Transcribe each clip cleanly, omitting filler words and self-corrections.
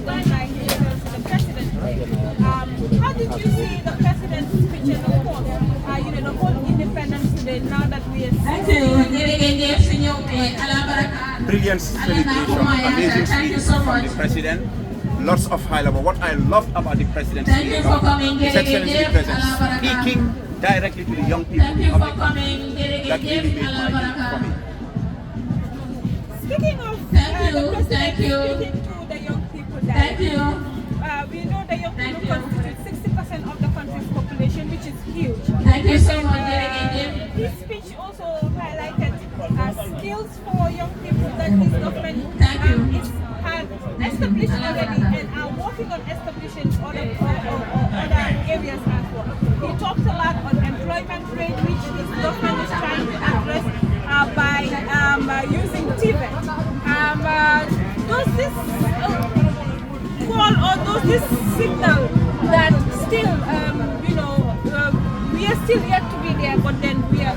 done by His Excellency the President. How did you see the President's speech and of course, the whole independence today now that we are Brilliant celebration, amazing speech from the President. Lots of high level. What I loved about the President's speech, His Excellency the President, speaking directly to the young people of the country. That really made my day for me. Speaking of the President speaking to the young people directly, we know the young people constitute 60% of the country's population, which is huge. Thank you so much. His speech also highlighted skills for young people that his government had established already and are working on establishing other areas as well. He talked a lot on employment rate, which his government is trying to address by using TVET. Does this call or does this signal that still, we are still yet to be there, but then we are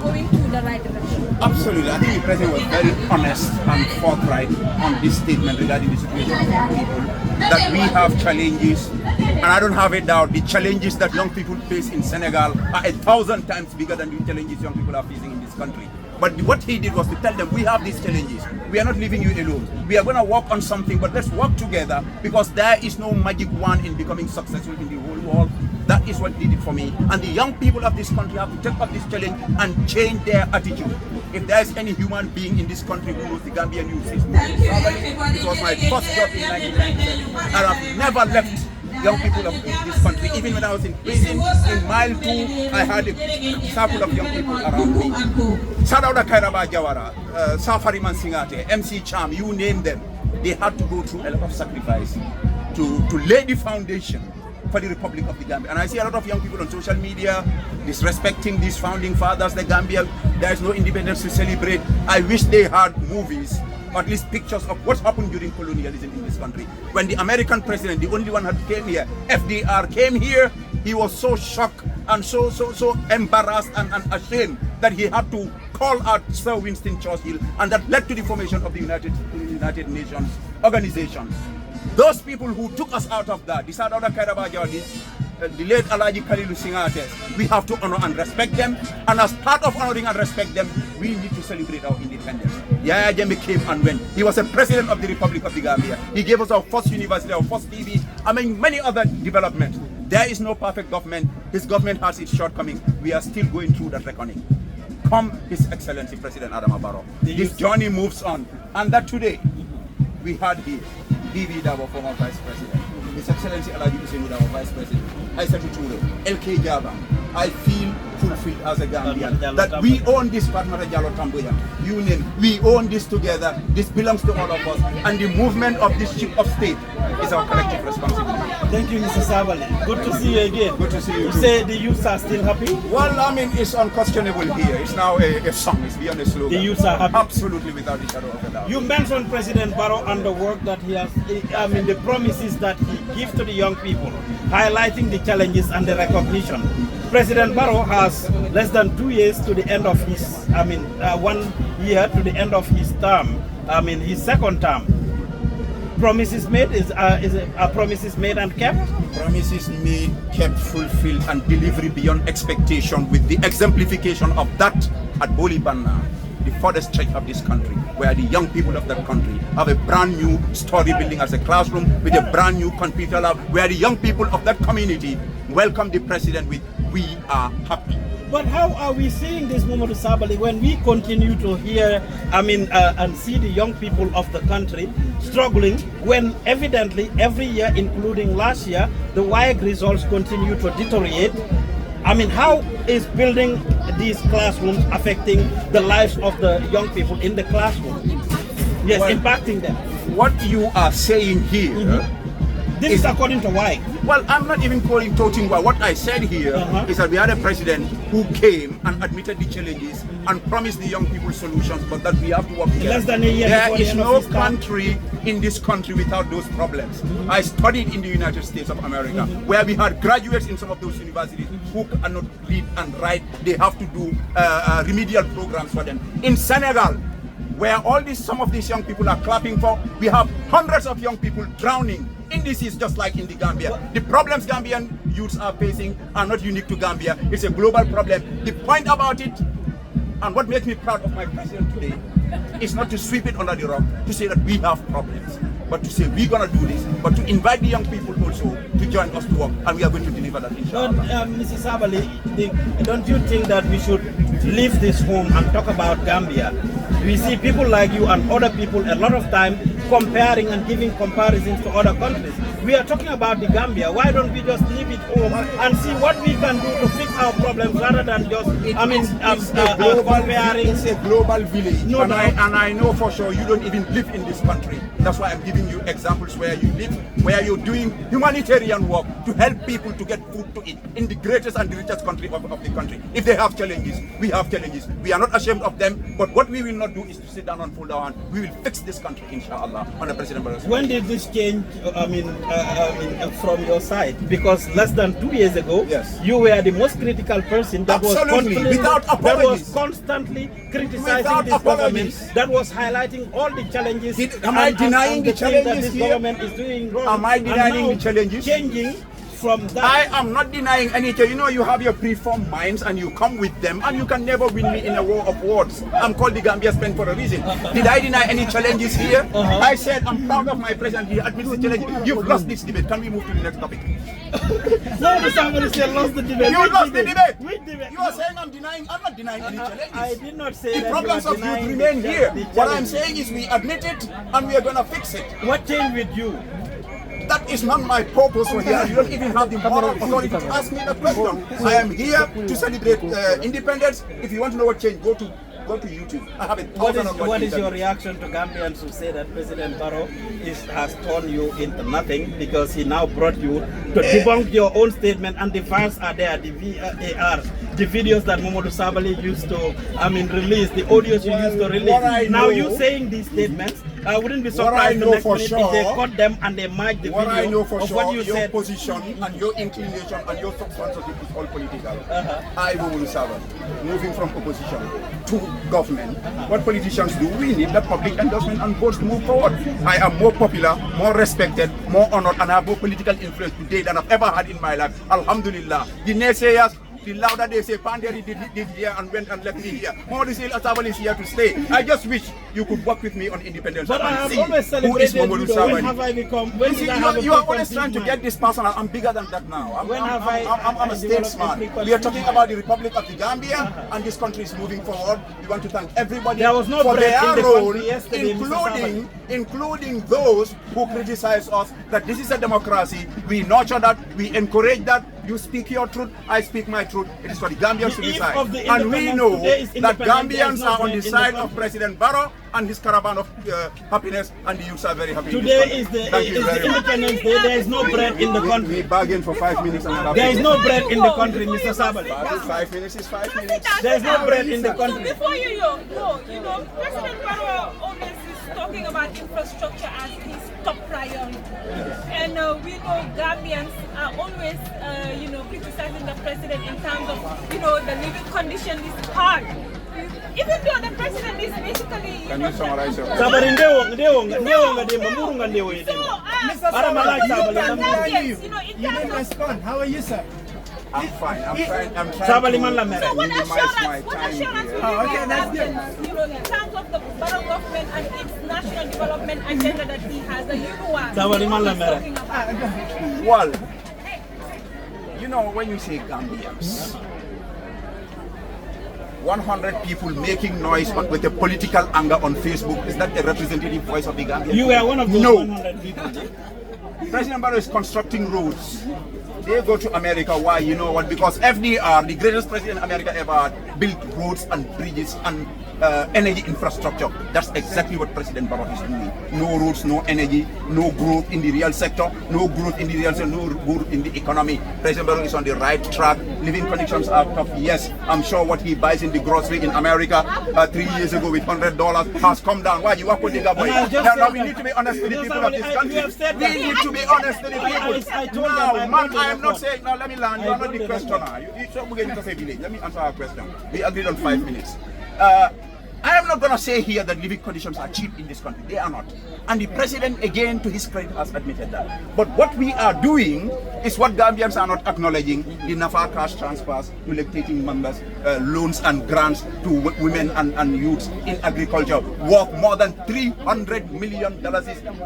going to the right direction? Absolutely. I think the President was very honest and forthright on this statement regarding the situation of young people, that we have challenges, and I don't have a doubt, the challenges that young people face in Senegal are 1,000 times bigger than the challenges young people are facing in this country. But what he did was to tell them, we have these challenges. We are not leaving you alone. We are going to work on something, but let's work together, because there is no magic wand in becoming successful in the whole world. That is what did it for me. And the young people of this country have to take up this challenge and change their attitude. If there is any human being in this country who knows the Gambian youth, it's Momodou Sabally. It was my first job in 1997. And I've never left young people of this country. Even when I was in prison, in mile 2, I had a circle of young people around me. Sadauda Kairaba Jawara, Safari Mansingate, MC Cham, you name them. They had to go through a lot of sacrifice to lay the foundation for the Republic of the Gambia. And I see a lot of young people on social media disrespecting these founding fathers, the Gambia. There is no independence to celebrate. I wish they had movies, or at least pictures of what happened during colonialism in this country. When the American president, the only one who came here, FDR, came here, he was so shocked and so embarrassed and ashamed that he had to call out Sir Winston Churchill, and that led to the formation of the United Nations organization. Those people who took us out of that, the Sadauda Kairaba, the late Alaji Kalilu Singates, we have to honor and respect them. And as part of honoring and respect them, we need to celebrate our independence. Yaya Jammeh came and went. He was a president of the Republic of the Gambia. He gave us our first university, our first TV, among many other developments. There is no perfect government. His government has its shortcomings. We are still going through that reckoning. Come, His Excellency President Adama Barrow. This journey moves on. And that today, we had here DV Dabo, former Vice President, His Excellency Alaji Hussein Dabo, Vice President, Aissatou Touré, LK Jaba. I feel fulfilled as a Gambian that we own this Fatmata Jallow Tambuya. You name it. We own this together. This belongs to all of us. And the movement of this ship of state is our collective responsibility. Thank you, Mr. Sabally. Good to see you again. Good to see you. You say the youths are still happy? Well, I mean, it's unquestionable here. It's now a song. It's beyond a slogan. The youths are happy? Absolutely, without a shadow of a doubt. You mentioned President Barrow and the work that he has, the promises that he gives to the young people, highlighting the challenges and the recognition. President Barrow has less than 2 years to the end of his, 1 year to the end of his term, his second term. Promises made promises made and kept? Promises made, kept, fulfilled, and delivery beyond expectation, with the exemplification of that at Bolibanna, the furthest stretch of this country, where the young people of that country have a brand new story building as a classroom with a brand new computer lab, where the young people of that community welcome the president with, "We are happy." But how are we seeing this, Momodou Sabally, when we continue to hear, and see the young people of the country struggling, when evidently every year, including last year, the WAEC results continue to deteriorate? How is building these classrooms affecting the lives of the young people in the classroom? Yes, well, impacting them. What you are saying here, this is according to WAEC. Well, I'm not even calling toting. What I said here is that we had a president who came and admitted the challenges and promised the young people solutions, but that we have to work together. Less than a year there is no country in this country without those problems. I studied in the United States of America, where we had graduates in some of those universities who cannot read and write. They have to do remedial programs for them. In Senegal, where some of these young people are clapping for. We have hundreds of young people drowning in the seas, just like in the Gambia. The problems Gambian youths are facing are not unique to Gambia. It's a global problem. The point about it, and what makes me proud of my president today, is not to sweep it under the rug, to say that we have problems, but to say we're going to do this, but to invite the young people also to join us to work, and we are going to deliver that, inshallah. Mrs. Sabally, don't you think that we should leave this home and talk about Gambia? We see people like you and other people a lot of time comparing and giving comparisons to other countries. We are talking about the Gambia. Why don't we just leave it home and see what we can do to fix our problems rather than just, comparing? It's a global village, No, and I know for sure you don't even live in this country. That's why I'm giving you examples where you live, where you're doing humanitarian work to help people to get food to eat in the greatest and the richest country of the country. If they have challenges, we have challenges. We are not ashamed of them, but what we will not do is to sit down and fold our hand. We will fix this country, inshallah, under President Barroso. When did this change, from your side? Because less than 2 years ago, yes, you were the most critical person that was constantly criticizing this government, that was highlighting all the challenges. Am I denying the challenges that this government is doing wrong? Am I denying the challenges? Changing from that. I am not denying anything. You know, you have your preformed minds and you come with them, and you can never win me in a war of words. I'm called the Gambia's pen for a reason. Did I deny any challenges here? I said I'm proud of my president. He admits the challenge. You've lost this debate. Can we move to the next topic? No, somebody said lost the debate. You lost the debate. Which debate? You are saying I'm denying. I'm not denying any challenges. I did not say the that. Problems of youth remain here. What I'm saying is we admit it and we are going to fix it. What changed with you? That is not my purpose for here. You don't even have the moral authority to ask me the question. I am here to celebrate independence. If you want to know what changed, go to YouTube. I have it. What is your reaction to Gambians who say that President Barrow has turned you into nothing because he now brought you to debunk your own statement, and the files are there, the VAR, the videos that Momodou Sabally used to, release, the audios you used to release. Now you saying these statements, I wouldn't be surprised the next minute if they cut them and they mic the what video I know for of sure, what you your said. position and your inclination and your sponsorship is all political. I, Momodou Sabally, moving from opposition to government, what politicians do, we need the public endorsement and votes to move forward. I am more popular, more respected, more honored, and I have more political influence today than I've ever had in my life. Alhamdulillah. The naysayers, the louder they say, Panderi did here and went and left me here. Momodou Sabally is here to stay. I just wish you could work with me on independence. But I and have see always who is celebrated Momodou you. When Sabally. have I become? When did I have You are always trying to get this personal. I'm bigger than that now. I'm a statesman. We are talking about the Republic of the Gambia, and this country is moving forward. We want to thank everybody for their role, including those who criticize us, that this is a democracy. We nurture that, we encourage that. You speak your truth, I speak my truth. It is for the Gambians to decide. And we know that Gambians are on the side of President Barrow and his caravan of happiness, and the youths are very happy. Today is the Independence Day. There is no bread in the country. We bargain for 5 minutes. There is no bread in the country, Mr. Sabally. 5 minutes is 5 minutes. There is no bread in the country. Before you know, President Barrow always is talking about infrastructure as his top priority. And we know Gambians are always, criticizing the president in terms of, the living condition is hard. Even though the president is basically, Can you summarize your Sabally, it didn't respond. How are you, sir? I'm fine. I'm trying to So what minimize my assurance time will you here. give Gambians, in terms of the Barrow government and its national development agenda that he has, that talking about? Well, when you say Gambians, 100 people making noise with a political anger on Facebook, is that a representative voice of the Gambians? You were one of those 100 people. President Barrow is constructing roads. They go to America. Why? You know what? Because FDR, the greatest president America ever had, built roads and bridges and energy infrastructure. That's exactly what President Barrow is doing. No roads, no energy, no growth in the real sector, no growth in the real sector, no growth in the economy. President Barrow is on the right track. Living conditions are tough. Yes, I'm sure what he buys in the grocery in America 3 years ago with $100 has come down. Why? You are putting boy. Now we need to be honest with the people of this country. We need to be honest with the people. Now, man, I am not saying, now let me land. You are not the questioner. Let me answer our question. We agreed on 5 minutes. I I'm not going to say here that living conditions are cheap in this country. They are not. And the president, again, to his credit, has admitted that. But what we are doing is what Gambians are not acknowledging: the NAFA cash transfers to lactating members, loans and grants to women and youths in agriculture, worth more than $300 million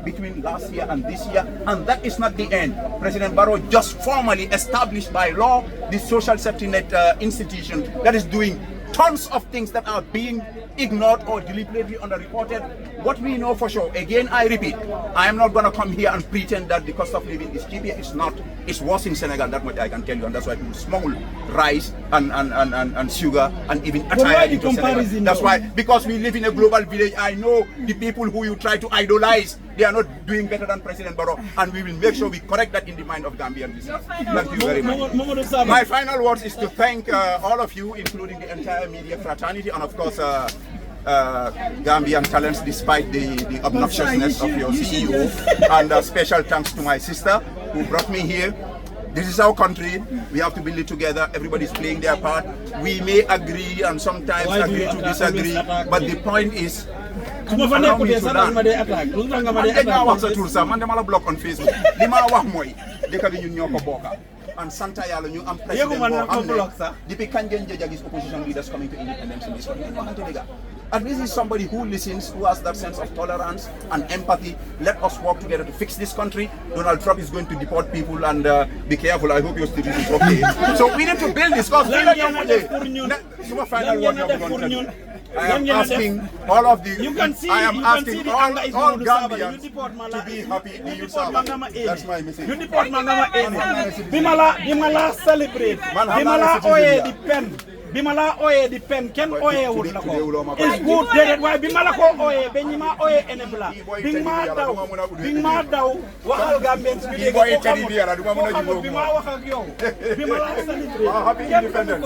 between last year and this year. And that is not the end. President Barrow just formally established by law the social safety net institution that is doing tons of things that are being ignored or deliberately underreported. What we know for sure, again I repeat, I am not going to come here and pretend that the cost of living is cheap here. It's not. It's worse in Senegal, that much I can tell you, and that's why people smuggle rice and sugar and even attire into Senegal. That's why, because we live in a global village. I know the people who you try to idolize, they are not doing better than President Barrow, and we will make sure we correct that in the mind of Gambians. Thank you very much. My final words is to thank all of you, including the entire media fraternity, and of course Gambian talents, despite the obnoxiousness of your CEO. And special thanks to my sister who brought me here. This is our country. We have to build it together. Everybody's playing their part. We may agree and sometimes agree to disagree, but the point is, allow me to learn. Block on Facebook. And Santa Yalo, you am president depuis kañ ngeen gis opposition leaders coming to independence in this country. At least he's somebody who listens, who has that sense of tolerance and empathy. Let us work together to fix this country. Donald Trump is going to deport people, and be careful. I hope your student is okay. So we need to build this because I am asking all of the, I am asking all Gambians to be happy in Sabally. That's my message. You deport Mangama Bimala celebrate. Bimala oye the pen. Bimala oye the pen. Ken oye would nako. It's good that why Bimala ko oye. Benima oye enebla. Bimma daw. Wakal Gambians. Bimala celebrate. Happy independence.